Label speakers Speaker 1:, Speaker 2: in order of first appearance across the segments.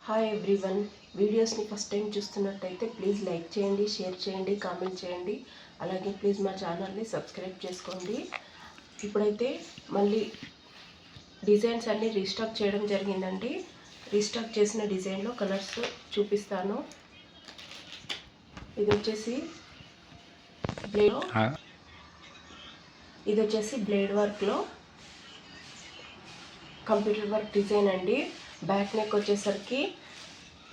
Speaker 1: Hi everyone, వీడియోస్ని first time చూస్తున్నట్టయితే please like చేయండి, షేర్ చేయండి, కామెంట్ చేయండి. అలాగే ప్లీజ్ మా ఛానల్ని సబ్స్క్రైబ్ చేసుకోండి. ఇప్పుడైతే మళ్ళీ డిజైన్స్ అన్నీ రీస్టాక్ చేయడం జరిగిందండి. రీస్టాక్ చేసిన డిజైన్లో కలర్స్ చూపిస్తాను. ఇది వచ్చేసి బ్లేడ్ వర్క్లో కంప్యూటర్ వర్క్ డిజైన్ అండి. బ్యాక్ నెక్ వచ్చేసరికి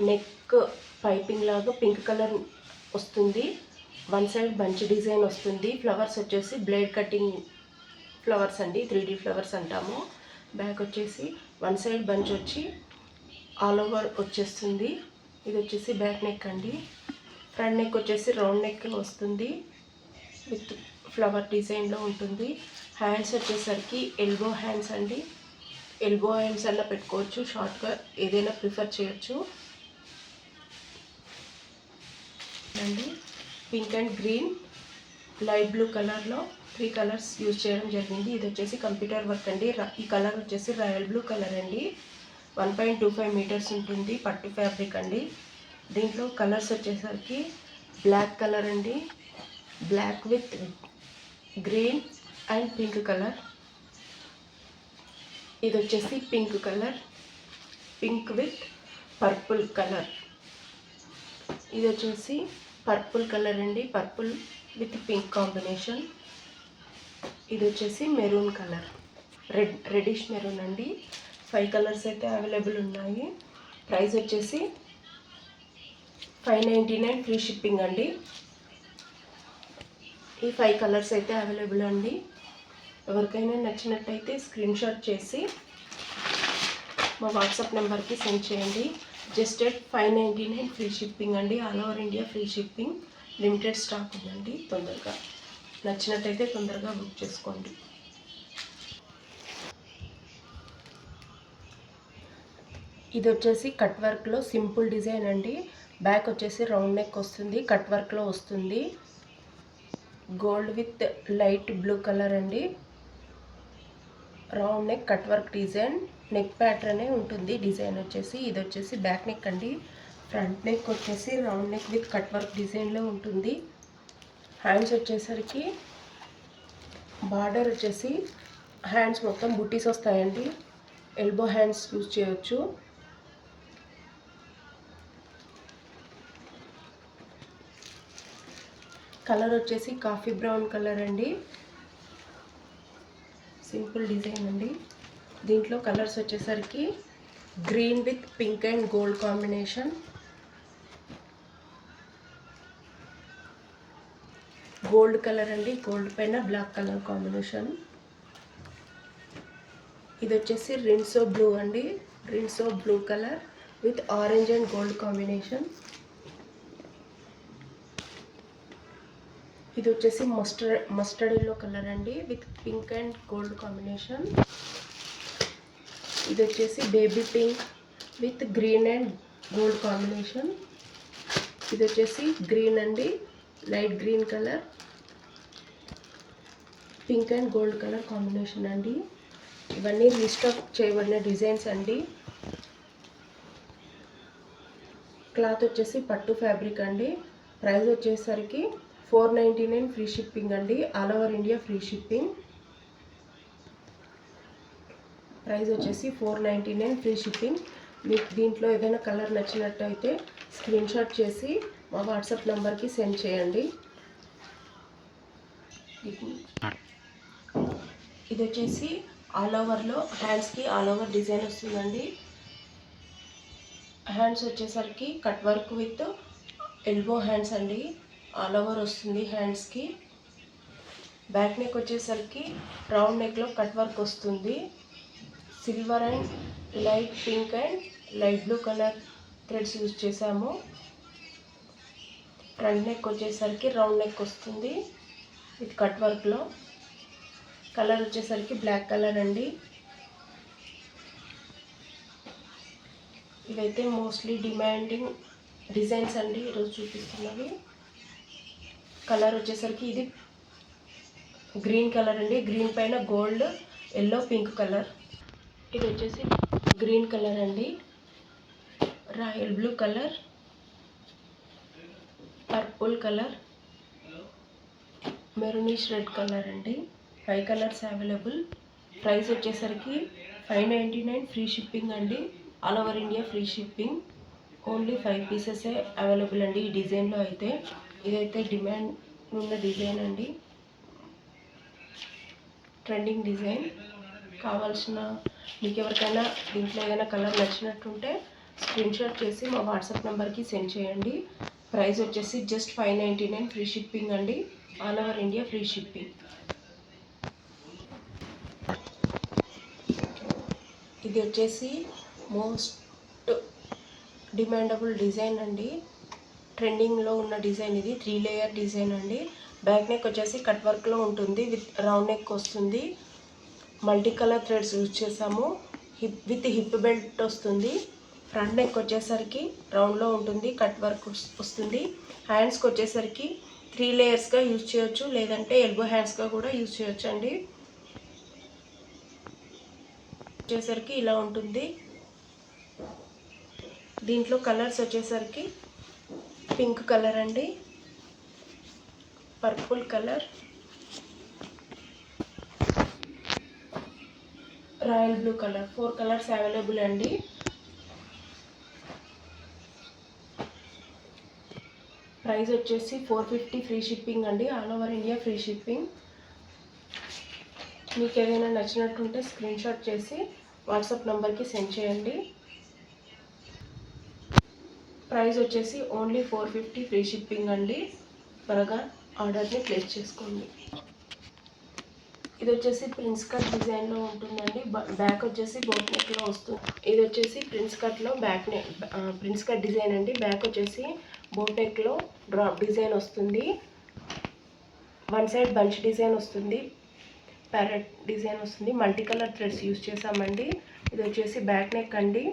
Speaker 1: నెక్ పైపింగ్ లాగా పింక్ కలర్ వస్తుంది. వన్ సైడ్ బంచ్ డిజైన్ వస్తుంది. ఫ్లవర్స్ వచ్చేసి బ్లేడ్ కటింగ్ ఫ్లవర్స్ అండి, 3D ఫ్లవర్స్ అంటాము. బ్యాక్ వచ్చేసి వన్ సైడ్ బంచ్ వచ్చి ఆల్ ఓవర్ వచ్చేస్తుంది. ఇది వచ్చేసి బ్యాక్ నెక్ అండి. ఫ్రంట్ నెక్ వచ్చేసి రౌండ్ నెక్ వస్తుంది, విత్ ఫ్లవర్ డిజైన్లో ఉంటుంది. హ్యాండ్స్ వచ్చేసరికి ఎల్బో హ్యాండ్స్ అండి. ఎల్బో హ్యాండ్స్ అలా పెట్టుకోవచ్చు, షార్ట్గా ఏదైనా ప్రిఫర్ చేయొచ్చు అండి. Pink and green, light blue కలర్లో 3 కలర్స్ యూజ్ చేయడం జరిగింది. ఇది వచ్చేసి కంప్యూటర్ వర్క్ అండి. ఈ కలర్ వచ్చేసి రాయల్ బ్లూ కలర్ అండి. 1.25 మీటర్స్ ఉంటుంది. పట్టు ఫ్యాబ్రిక్ అండి. దీంట్లో కలర్స్ వచ్చేసరికి బ్లాక్ కలర్ అండి, black with green and pink colour. ఇది వచ్చేసి pink colour, pink with purple colour. ఇది వచ్చేసి పర్పుల్ కలర్ అండి, పర్పుల్ విత్ పింక్ కాంబినేషన్. ఇది వచ్చేసి మెరూన్ కలర్, రెడిష్ మెరూన్ అండి. 5 కలర్స్ అయితే అవైలబుల్ ఉన్నాయి. ప్రైస్ వచ్చేసి 599 ఫ్రీ షిప్పింగ్ అండి. ఈ 5 కలర్స్ అయితే అవైలబుల్ అండి. ఎవరికైనా నచ్చినట్టయితే స్క్రీన్ షాట్ చేసి మా వాట్సాప్ నెంబర్కి సెండ్ చేయండి. జస్ట్ ఎట్ 599 ఫ్రీ షిప్పింగ్ అండి. All over India free shipping. Limited stock ఉందండి. తొందరగా నచ్చినట్టయితే తొందరగా బుక్ చేసుకోండి. ఇది వచ్చేసి కట్ వర్క్లో సింపుల్ డిజైన్ అండి. బ్యాక్ వచ్చేసి రౌండ్ నెక్ వస్తుంది, కట్ వర్క్లో వస్తుంది. Gold with light blue colour అండి. Round neck cut work design, neck ప్యాటర్నే ఉంటుంది డిజైన్ వచ్చేసి. ఇది వచ్చేసి బ్యాక్ నెక్ అండి. ఫ్రంట్ నెక్ వచ్చేసి round neck with cut work డిజైన్లో ఉంటుంది. హ్యాండ్స్ వచ్చేసరికి బార్డర్ వచ్చేసి హ్యాండ్స్ మొత్తం బుట్టీస్ వస్తాయండి. ఎల్బో హ్యాండ్స్ యూజ్ చేయొచ్చు. కలర్ వచ్చేసి కాఫీ బ్రౌన్ కలర్ అండి. సింపుల్ డిజైన్ అండి. దీంట్లో కలర్స్ వచ్చేసరికి green with pink and gold combination, gold colour అండి, గోల్డ్ పైన బ్లాక్ కలర్ కాంబినేషన్. ఇది వచ్చేసి రిన్సో బ్లూ అండి, Rinso blue colour with orange and gold combination. ఇది వచ్చేసి మస్టర్డ్ ఎల్లో కలర్ అండి, with pink and gold combination. ఇది వచ్చేసి baby pink with green and gold combination. ఇది వచ్చేసి గ్రీన్ అండి, light green colour, pink and gold colour combination అండి. ఇవన్నీ రీస్టాక్ చేయబడిన డిజైన్స్ అండి. క్లాత్ వచ్చేసి పట్టు ఫ్యాబ్రిక్ అండి. ప్రైస్ వచ్చేసరికి 499 ఫ్రీ షిప్పింగ్ అండి. All over India free shipping. Price వచ్చేసి 499 ఫ్రీ షిప్పింగ్. మీకు దీంట్లో ఏదైనా కలర్ నచ్చినట్టయితే స్క్రీన్ షాట్ చేసి మా వాట్సాప్ నెంబర్కి సెండ్ చేయండి. ఇది వచ్చేసి ఆల్ ఓవర్లో హ్యాండ్స్కి ఆల్ ఓవర్ డిజైన్ వస్తుందండి. హ్యాండ్స్ వచ్చేసరికి cut work with elbow hands అండి. ఆల్ ఓవర్ వస్తుంది హ్యాండ్స్కి. బ్యాక్ నెక్ వచ్చేసరికి రౌండ్ నెక్లో కట్ వర్క్ వస్తుంది. Silver and light pink and light blue colour threads use చేసాము. ఫ్రంట్ నెక్ వచ్చేసరికి రౌండ్ నెక్ వస్తుంది విత్ కట్ వర్క్లో. కలర్ వచ్చేసరికి బ్లాక్ కలర్ అండి. ఇవైతే మోస్ట్లీ డిమాండింగ్ డిజైన్స్ అండి ఈరోజు చూపిస్తున్నవి. కలర్ వచ్చేసరికి ఇది గ్రీన్ కలర్ అండి, గ్రీన్ పైన గోల్డ్, ఎల్లో, పింక్ కలర్. ఇది వచ్చేసి గ్రీన్ కలర్ అండి. Royal blue colour, purple colour, maroonish red colour అండి. 5 కలర్స్ అవైలబుల్. ప్రైస్ వచ్చేసరికి 599 ఫ్రీ షిప్పింగ్ అండి. All over India free shipping. Only 5 పీసెసే అవైలబుల్ అండి ఈ డిజైన్లో అయితే. ఇదైతే డిమాండ్ ఉన్న డిజైన్ అండి, ట్రెండింగ్ డిజైన్. కావాల్సిన మీకు ఎవరికైనా దీంట్లో ఏదైనా కలర్ నచ్చినట్టుంటే స్క్రీన్ షాట్ చేసి మా వాట్సాప్ నెంబర్కి సెండ్ చేయండి. ప్రైస్ వచ్చేసి జస్ట్ 599 ఫ్రీ షిప్పింగ్ అండి. All over India free shipping. ఇది వచ్చేసి మోస్ట్ డిమాండబుల్ డిజైన్ అండి, ట్రెండింగ్లో ఉన్న డిజైన్ ఇది. 3 లేయర్ డిజైన్ అండి. బ్యాక్ నెక్ వచ్చేసి కట్ వర్క్లో ఉంటుంది, విత్ రౌండ్ నెక్ వస్తుంది. మల్టీ కలర్ థ్రెడ్స్ యూజ్ చేసాము. విత్ హిప్ బెల్ట్ వస్తుంది. ఫ్రంట్ నెక్ వచ్చేసరికి రౌండ్లో ఉంటుంది, కట్ వర్క్ వస్తుంది. హ్యాండ్స్కి వచ్చేసరికి 3 లేయర్స్గా యూజ్ చేయొచ్చు, లేదంటే ఎల్బో హ్యాండ్స్గా కూడా యూజ్ చేయొచ్చు అండి. వచ్చేసరికి ఇలా ఉంటుంది. దీంట్లో కలర్స్ వచ్చేసరికి పింక్ కలర్ అండి, purple colour, royal blue colour. 4 colours available అండి. ప్రైస్ వచ్చేసి 450 ఫ్రీ షిప్పింగ్ అండి. All over India free shipping. మీకు ఏదైనా నచ్చినట్టుంటే స్క్రీన్ షాట్ చేసి వాట్సాప్ నెంబర్కి సెండ్ చేయండి. ప్రైస్ వచ్చేసి ఓన్లీ 450 ఫ్రీ షిప్పింగ్ అండి. త్వరగా ఆర్డర్ని ప్లేస్ చేసుకోండి. ఇది వచ్చేసి ప్రిన్స్ కట్ డిజైన్లో ఉంటుందండి. బ్యాక్ వచ్చేసి బోట్ నెక్లో వస్తుంది. ఇది వచ్చేసి ప్రిన్స్ కట్లో ప్రిన్స్ కట్ డిజైన్ అండి. బ్యాక్ వచ్చేసి బోట్ నెక్లో డ్రాప్ డిజైన్ వస్తుంది. 1 సైడ్ బంచ్ డిజైన్ వస్తుంది, ప్యారెట్ డిజైన్ వస్తుంది. మల్టీ కలర్ థ్రెడ్స్ యూజ్ చేసామండి. ఇది వచ్చేసి బ్యాక్ నెక్ అండి,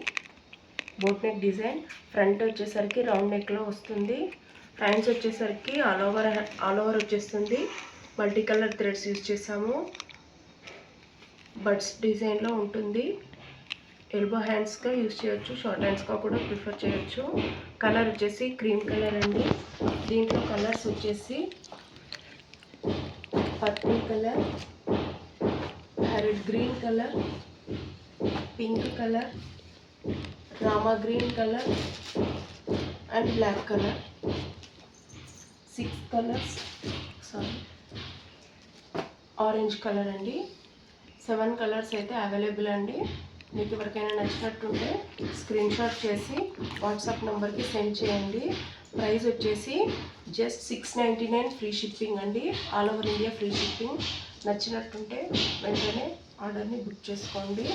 Speaker 1: బోట్ నెక్ డిజైన్. ఫ్రంట్ వచ్చేసరికి రౌండ్ నెక్లో వస్తుంది. హ్యాండ్స్ వచ్చేసరికి ఆల్ ఓవర్ వచ్చేస్తుంది. మల్టీ కలర్ థ్రెడ్స్ యూజ్ చేసాము. బడ్స్ డిజైన్లో ఉంటుంది. ఎల్బో హ్యాండ్స్గా యూజ్ చేయొచ్చు, షార్ట్ హ్యాండ్స్గా కూడా ప్రిఫర్ చేయొచ్చు. కలర్ వచ్చేసి క్రీమ్ కలర్ అండి. దీంట్లో కలర్స్ వచ్చేసి purple colour, parrot green colour, pink colour, rama green colour and black colour. 6 colours, orange colour అండి. 7 కలర్స్ అయితే అవైలబుల్ అండి. మీకు ఎవరికైనా నచ్చినట్టుంటే స్క్రీన్ షాట్ చేసి వాట్సాప్ నెంబర్కి సెండ్ చేయండి. ప్రైస్ వచ్చేసి జస్ట్ 699 ఫ్రీ షిప్పింగ్ అండి. All over India free shipping. నచ్చినట్టుంటే వెంటనే ఆర్డర్ని బుక్ చేసుకోండి.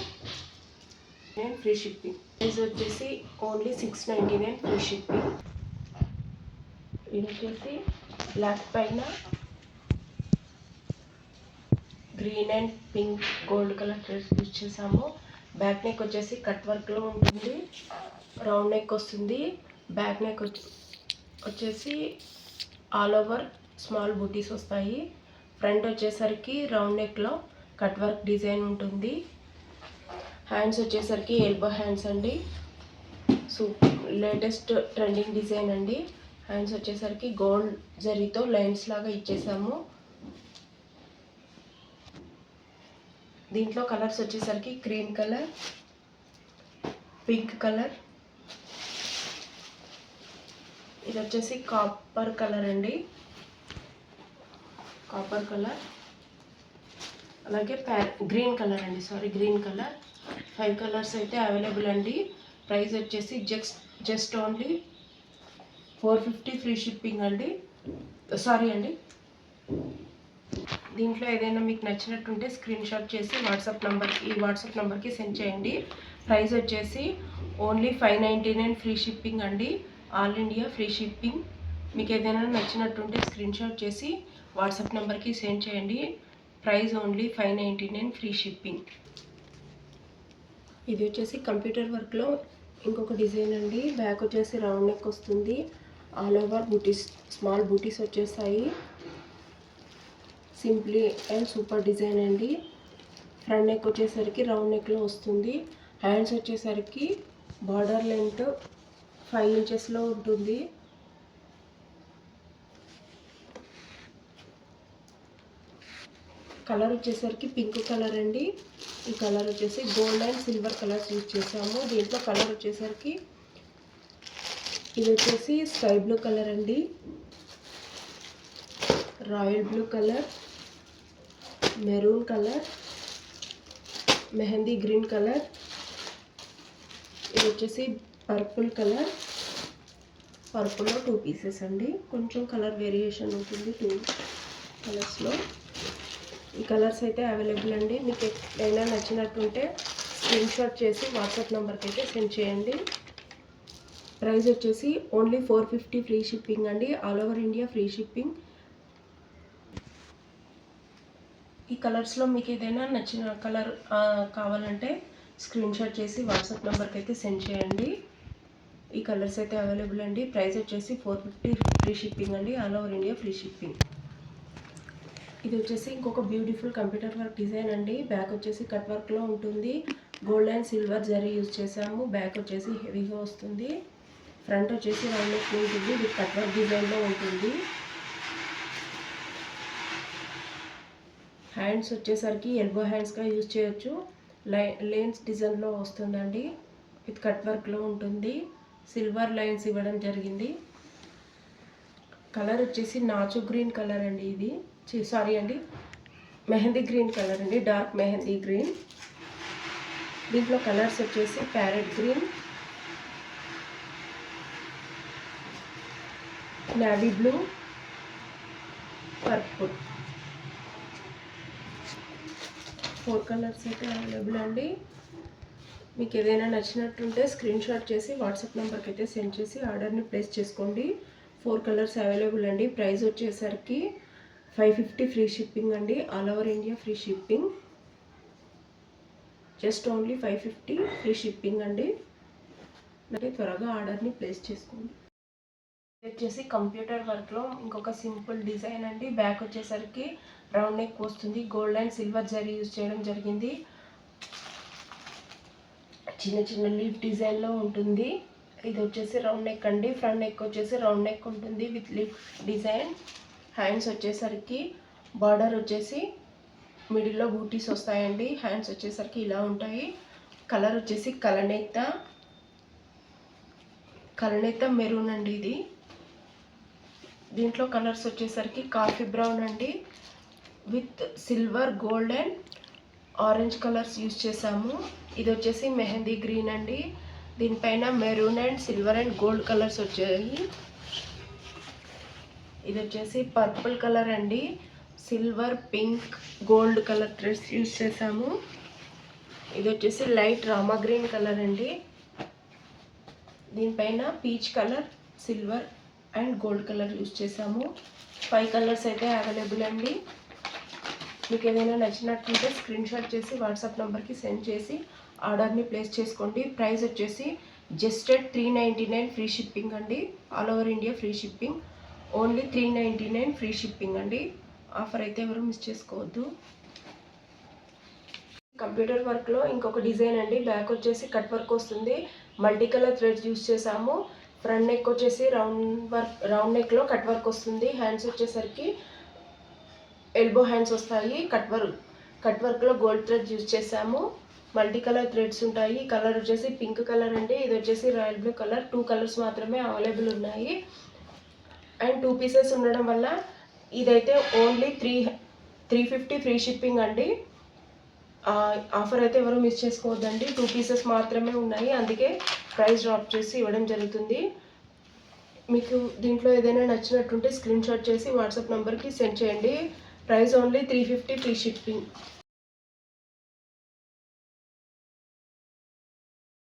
Speaker 1: Free shipping. ప్రైస్ వచ్చేసి ఓన్లీ 699 ఫ్రీ షిప్పింగ్. ఇది వచ్చేసి బ్లాక్ పైన green and pink gold colour dress use చేసాము. బ్యాక్ నెక్ వచ్చేసి కట్ వర్క్లో ఉంటుంది, రౌండ్ నెక్ వస్తుంది. బ్యాక్ నెక్ వచ్చేసి ఆల్ ఓవర్ స్మాల్ బూటీస్ వస్తాయి. ఫ్రంట్ వచ్చేసరికి రౌండ్ నెక్లో కట్ వర్క్ డిజైన్ ఉంటుంది. హ్యాండ్స్ వచ్చేసరికి ఎల్బో హ్యాండ్స్ అండి. లేటెస్ట్ ట్రెండింగ్ డిజైన్ అండి. హ్యాండ్స్ వచ్చేసరికి గోల్డ్ జరీతో లైన్స్ లాగా ఇచ్చేసాము. దీంట్లో కలర్స్ వచ్చేసరికి క్రీమ్ కలర్, పింక్ కలర్, ఇది వచ్చేసి కాపర్ కలర్ అండి, కాపర్ కలర్, అలాగే గ్రీన్ కలర్ అండి, గ్రీన్ కలర్. 5 కలర్స్ అయితే అవైలబుల్ అండి. ప్రైస్ వచ్చేసి జస్ట్ ఓన్లీ 450 ఫ్రీ షిప్పింగ్ అండి. దీంట్లో ఏదైనా మీకు నచ్చినట్టుంటే స్క్రీన్ షాట్ చేసి వాట్సాప్ నెంబర్కి సెండ్ చేయండి. ప్రైస్ వచ్చేసి ఓన్లీ 599 ఫ్రీ షిప్పింగ్ అండి. All India free shipping. మీకు ఏదైనా నచ్చినట్టుంటే స్క్రీన్ షాట్ చేసి వాట్సాప్ నెంబర్కి సెండ్ చేయండి. Price only 599 free shipping. ఇది వచ్చేసి కంప్యూటర్ వర్క్లో ఇంకొక డిజైన్ అండి. బ్యాక్ వచ్చేసి రౌండ్ నెక్ వస్తుంది, ఆల్ ఓవర్ బూటీస్, స్మాల్ బూటీస్ వచ్చేస్తాయి. సింప్లీ అండ్ సూపర్ డిజైన్ అండి. ఫ్రంట్ నెక్ వచ్చేసరికి రౌండ్ నెక్లో వస్తుంది. హ్యాండ్స్ వచ్చేసరికి బార్డర్ లెంత్ 5 ఇంచెస్లో ఉంటుంది. కలర్ వచ్చేసరికి పింక్ కలర్ అండి. ఈ కలర్ వచ్చేసి gold and silver colours use చేసాము. దీంట్లో కలర్ వచ్చేసరికి ఇది వచ్చేసి స్కై బ్లూ కలర్ అండి, royal blue colour, maroon colour, mehndi green colour, ఇది వచ్చేసి పర్పుల్ కలర్. పర్పుల్లో 2 పీసెస్ అండి, కొంచెం కలర్ వేరియేషన్ ఉంటుంది 2 కలర్స్లో. ఈ కలర్స్ అయితే అవైలబుల్ అండి. మీకు ఏదైనా నచ్చినట్టుంటే స్క్రీన్ షాట్ చేసి వాట్సాప్ నెంబర్కి అయితే సెండ్ చేయండి. ప్రైస్ వచ్చేసి ఓన్లీ 450 ఫ్రీ షిప్పింగ్ అండి, all over India free shipping. ఈ కలర్స్లో మీకు ఏదైనా నచ్చిన కలర్ కావాలంటే స్క్రీన్ షాట్ చేసి వాట్సాప్ నెంబర్కి అయితే సెండ్ చేయండి. ఈ కలర్స్ అయితే అవైలబుల్ అండి. ప్రైస్ వచ్చేసి 450 ఫ్రీ షిప్పింగ్ అండి, all over India free shipping. ఇది వచ్చేసి ఇంకొక బ్యూటిఫుల్ కంప్యూటర్ వర్క్ డిజైన్ అండి. బ్యాక్ వచ్చేసి కట్ వర్క్లో ఉంటుంది. Gold and silver zari use చేసాము. బ్యాక్ వచ్చేసి హెవీగా వస్తుంది. ఫ్రంట్ వచ్చేసి రౌండ్ నెక్ ఉంటుంది, విత్ కట్ వర్క్ డిజైన్లో ఉంటుంది. హ్యాండ్స్ వచ్చేసరికి ఎల్బో హ్యాండ్స్గా యూజ్ చేయొచ్చు. లైన్స్ డిజైన్లో వస్తుందండి, విత్ కట్ వర్క్లో ఉంటుంది. సిల్వర్ లైన్స్ ఇవ్వడం జరిగింది. కలర్ వచ్చేసి నాచు గ్రీన్ కలర్ అండి. ఇది సారీ అండి, మెహందీ గ్రీన్ కలర్ అండి, డార్క్ మెహందీ గ్రీన్. దీంట్లో కలర్స్ వచ్చేసి parrot green, navy blue, purple. 4 colours అయితే అవైలబుల్ అండి. మీకు ఏదైనా నచ్చినట్టుంటే స్క్రీన్ షాట్ చేసి వాట్సాప్ నెంబర్కి అయితే సెండ్ చేసి ఆర్డర్ని ప్లేస్ చేసుకోండి. 4 కలర్స్ అవైలబుల్ అండి. ప్రైస్ వచ్చేసరికి 550 ఫ్రీ షిప్పింగ్ అండి, all over India free shipping. Just only 550 free shipping అండి. అంటే త్వరగా ఆర్డర్ని ప్లేస్ చేసుకోండి. వచ్చేసి కంప్యూటర్ వర్క్లో ఇంకొక సింపుల్ డిజైన్ అండి. బ్యాక్ వచ్చేసరికి రౌండ్ నెక్ వస్తుంది. Gold and silver zari use చేయడం జరిగింది. చిన్న చిన్న లీఫ్ డిజైన్లో ఉంటుంది. ఇది వచ్చేసి రౌండ్ నెక్ అండి. ఫ్రంట్ నెక్ వచ్చేసి రౌండ్ నెక్ ఉంటుంది విత్ లీఫ్ డిజైన్. హ్యాండ్స్ వచ్చేసరికి బార్డర్ వచ్చేసి మిడిల్లో బూటీస్ వస్తాయండి. హ్యాండ్స్ వచ్చేసరికి ఇలా ఉంటాయి. కలర్ వచ్చేసి కలనేత మెరూన్ అండి. ఇది దీంట్లో కలర్స్ వచ్చేసరికి కాఫీ బ్రౌన్ అండి, with silver, gold and orange colours use చేసాము. ఇది వచ్చేసి మెహందీ గ్రీన్ అండి. దీనిపైన maroon and silver and gold colours వచ్చాయి. ఇది వచ్చేసి పర్పుల్ కలర్ అండి, silver, pink, gold colour threads use చేసాము. ఇది వచ్చేసి లైట్ రామా గ్రీన్ కలర్ అండి. దీనిపైన peach colour, silver and gold colour use చేసాము. 5 కలర్స్ అయితే అవైలబుల్ అండి. మీకు ఏదైనా నచ్చినట్టుంటే స్క్రీన్ షాట్ చేసి వాట్సాప్ నెంబర్కి సెండ్ చేసి ఆర్డర్ని ప్లేస్ చేసుకోండి. ప్రైస్ వచ్చేసి జస్ట్ 399 ఫ్రీ షిప్పింగ్ అండి, all over India free shipping. Only 399 free shipping అండి. ఆఫర్ అయితే ఎవరు మిస్ చేసుకోవద్దు. కంప్యూటర్ వర్క్లో ఇంకొక డిజైన్ అండి. బ్యాక్ వచ్చేసి కట్ వర్క్ వస్తుంది. మల్టీ కలర్ థ్రెడ్స్ యూజ్ చేసాము. ఫ్రంట్ నెక్ వచ్చేసి రౌండ్ నెక్లో కట్ వర్క్ వస్తుంది. హ్యాండ్స్ వచ్చేసరికి ఎల్బో హ్యాండ్స్ వస్తాయి. కట్ వర్క్లో గోల్డ్ థ్రెడ్స్ యూజ్ చేసాము. మల్టీ కలర్ థ్రెడ్స్ ఉంటాయి. కలర్ వచ్చేసి పింక్ కలర్ అండి. ఇది వచ్చేసి రాయల్ బ్లూ కలర్. 2 కలర్స్ మాత్రమే అవైలబుల్ ఉన్నాయి. అండ్ 2 పీసెస్ ఉండడం వల్ల ఇదైతే ఓన్లీ 350 ఫ్రీ షిప్పింగ్ అండి. ఆఫర్ అయితే ఎవరు మిస్ చేసుకోవద్దండి. 2 పీసెస్ మాత్రమే ఉన్నాయి, అందుకే ప్రైస్ డ్రాప్ చేసి ఇవ్వడం జరుగుతుంది. మీకు దీంట్లో ఏదైనా నచ్చినట్టుంటే స్క్రీన్ షాట్ చేసి వాట్సాప్ నెంబర్కి సెండ్ చేయండి. Price only 350 free shipping.